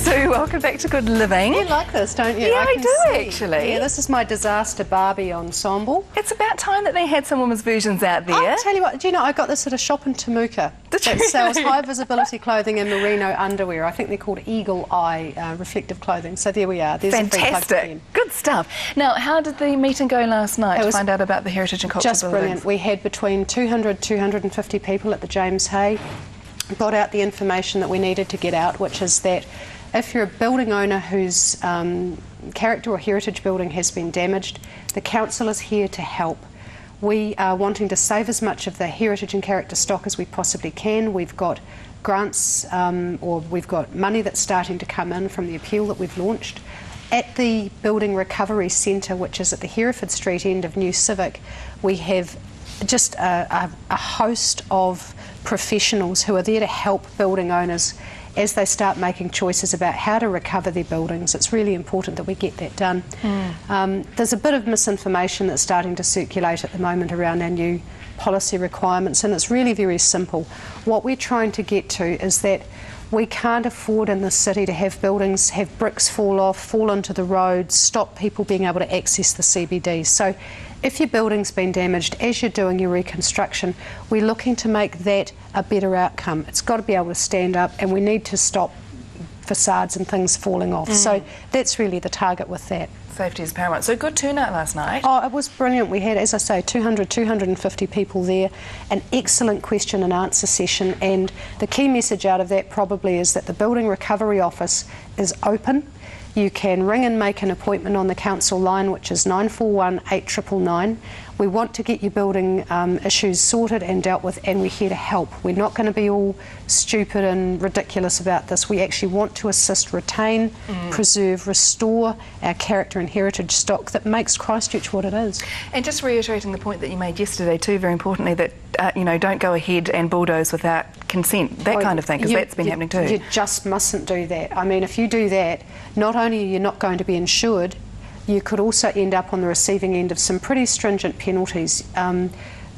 Sue, welcome back to Good Living. You like this, don't you? Yeah, I do see. actually. Yeah, this is my Disaster Barbie ensemble. It's about time that they had some women's versions out there. I'll tell you what, do you know, I got this at a shop in Temuka that sells high visibility clothing and merino underwear. I think they're called Eagle Eye reflective clothing. So there we are. There's fantastic. Good stuff. Now, how did the meeting go last night to find out about the heritage and culture just buildings? Brilliant. We had between 200 250 people at the James Hay. Got out the information that we needed to get out, which is that if you're a building owner whose character or heritage building has been damaged, the council is here to help. We are wanting to save as much of the heritage and character stock as we possibly can. We've got grants or we've got money that's starting to come in from the appeal that we've launched. At the Building Recovery Centre, which is at the Hereford Street end of New Civic, we have just a host of professionals who are there to help building owners as they start making choices about how to recover their buildings. It's really important that we get that done. There's a bit of misinformation that's starting to circulate at the moment around our new policy requirements, and it's really very simple. What we're trying to get to is that we can't afford in this city to have buildings have bricks fall off, fall into the roads, stop people being able to access the CBD. So if your building's been damaged as you're doing your reconstruction, we're looking to make that a better outcome. It's got to be able to stand up, and we need to stop facades and things falling off. So that's really the target with that. Safety is paramount. So good turnout last night. Oh, it was brilliant. We had, as I say, 200, 250 people there, an excellent question and answer session, and the key message out of that probably is that the Building Recovery Office is open. You can ring and make an appointment on the council line, which is 941 8999. We want to get your building issues sorted and dealt with, and we're here to help. We're not going to be all stupid and ridiculous about this. We actually want to assist, retain, preserve, restore our character and heritage stock that makes Christchurch what it is. And just reiterating the point that you made yesterday too, very importantly, that don't go ahead and bulldoze without consent, that kind of thing, because that's been happening too. You just mustn't do that. I mean, if you do that, not only are you not going to be insured, you could also end up on the receiving end of some pretty stringent penalties.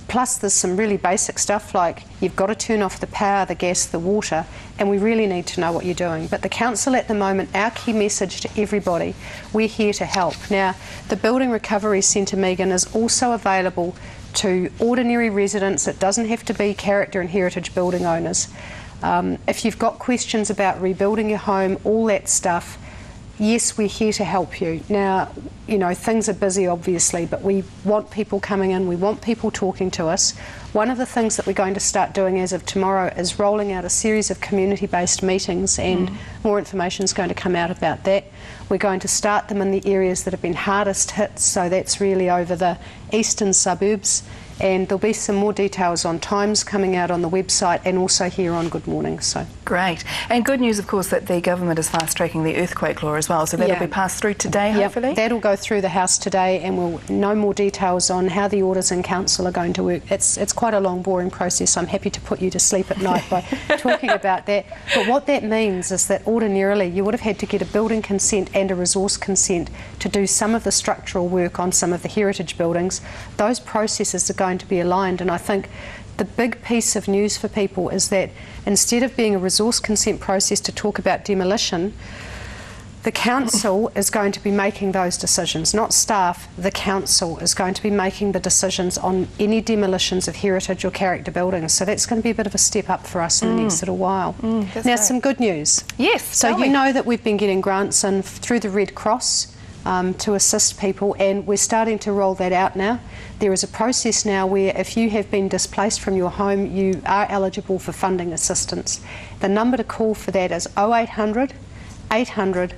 Plus there's some really basic stuff like you've got to turn off the power, the gas, the water, and we really need to know what you're doing. But the council at the moment, our key message to everybody, we're here to help. Now, the Building Recovery Centre, Megan, is also available to ordinary residents. It doesn't have to be character and heritage building owners. If you've got questions about rebuilding your home, all that stuff, yes, we're here to help you. Now, things are busy obviously, but we want people coming in, we want people talking to us. One of the things that we're going to start doing as of tomorrow is rolling out a series of community-based meetings, and more information is going to come out about that. We're going to start them in the areas that have been hardest hit, so that's really over the eastern suburbs, and there'll be some more details on times coming out on the website and also here on Good Morning. So great. And good news, of course, that the government is fast-tracking the earthquake law as well, so that'll be passed through today, hopefully? That'll go through the House today, and we'll know more details on how the orders in council are going to work. It's quite a long, boring process. I'm happy to put you to sleep at night by talking about that. But what that means is that ordinarily you would have had to get a building consent and a resource consent to do some of the structural work on some of the heritage buildings. Those processes are going to be aligned, and I think the big piece of news for people is that instead of being a resource consent process to talk about demolition, the council is going to be making those decisions, not staff. The council is going to be making the decisions on any demolitions of heritage or character buildings. So that's going to be a bit of a step up for us in the next little while. Now, some good news. Yes. So you know that we've been getting grants in through the Red Cross to assist people, and we're starting to roll that out now. There is a process now where if you have been displaced from your home, you are eligible for funding assistance. The number to call for that is 0800 800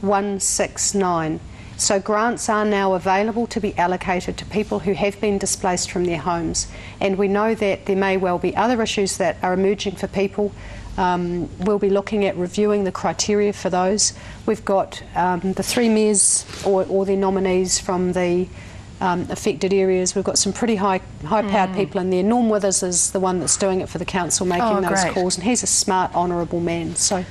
169. So grants are now available to be allocated to people who have been displaced from their homes, and we know that there may well be other issues that are emerging for people. We'll be looking at reviewing the criteria for those. We've got the three mayors or their nominees from the affected areas. We've got some pretty high-powered people in there. Norm Withers is the one that's doing it for the council, making those calls, and he's a smart, honourable man. So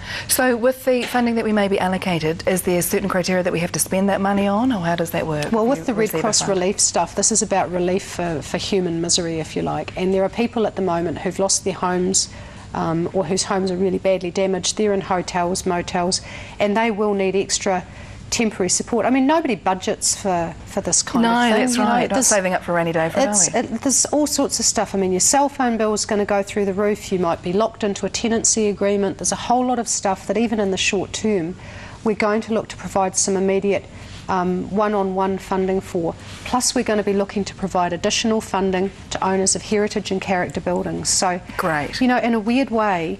with the funding that we may be allocated, is there certain criteria that we have to spend that money on, or how does that work? Well, with the Red Cross relief stuff, this is about relief for human misery, if you like, and there are people at the moment who've lost their homes or whose homes are really badly damaged, they're in hotels, motels, and they will need extra temporary support. I mean, nobody budgets for this kind of thing. No, that's right. Not saving up for a rainy day for it, are we? There's all sorts of stuff. I mean, your cell phone bill is going to go through the roof. You might be locked into a tenancy agreement. There's a whole lot of stuff that even in the short term, we're going to look to provide some immediate one-on-one funding for. Plus, we're going to be looking to provide additional funding to owners of heritage and character buildings. So, great. You know, in a weird way,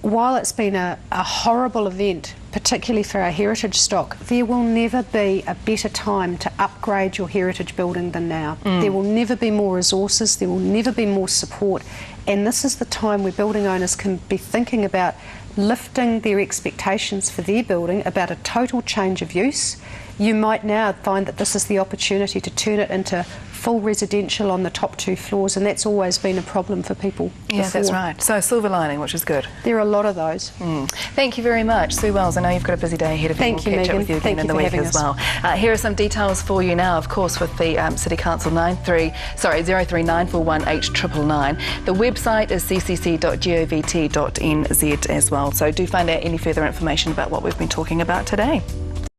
while it's been a horrible event, particularly for our heritage stock, there will never be a better time to upgrade your heritage building than now. There will never be more resources, there will never be more support, and this is the time where building owners can be thinking about lifting their expectations for their building about a total change of use. You might now find that this is the opportunity to turn it into full residential on the top 2 floors, and that's always been a problem for people Yeah, before. that's right. So silver lining, which is good. There are a lot of those. Thank you very much, Sue Wells. I know you've got a busy day ahead of you. Thank you, We'll catch Megan. up with you again Thank in you the for week having as us. well. Here are some details for you now, of course, with the City Council 0394189999. The website is ccc.govt.nz as well. So do find out any further information about what we've been talking about today.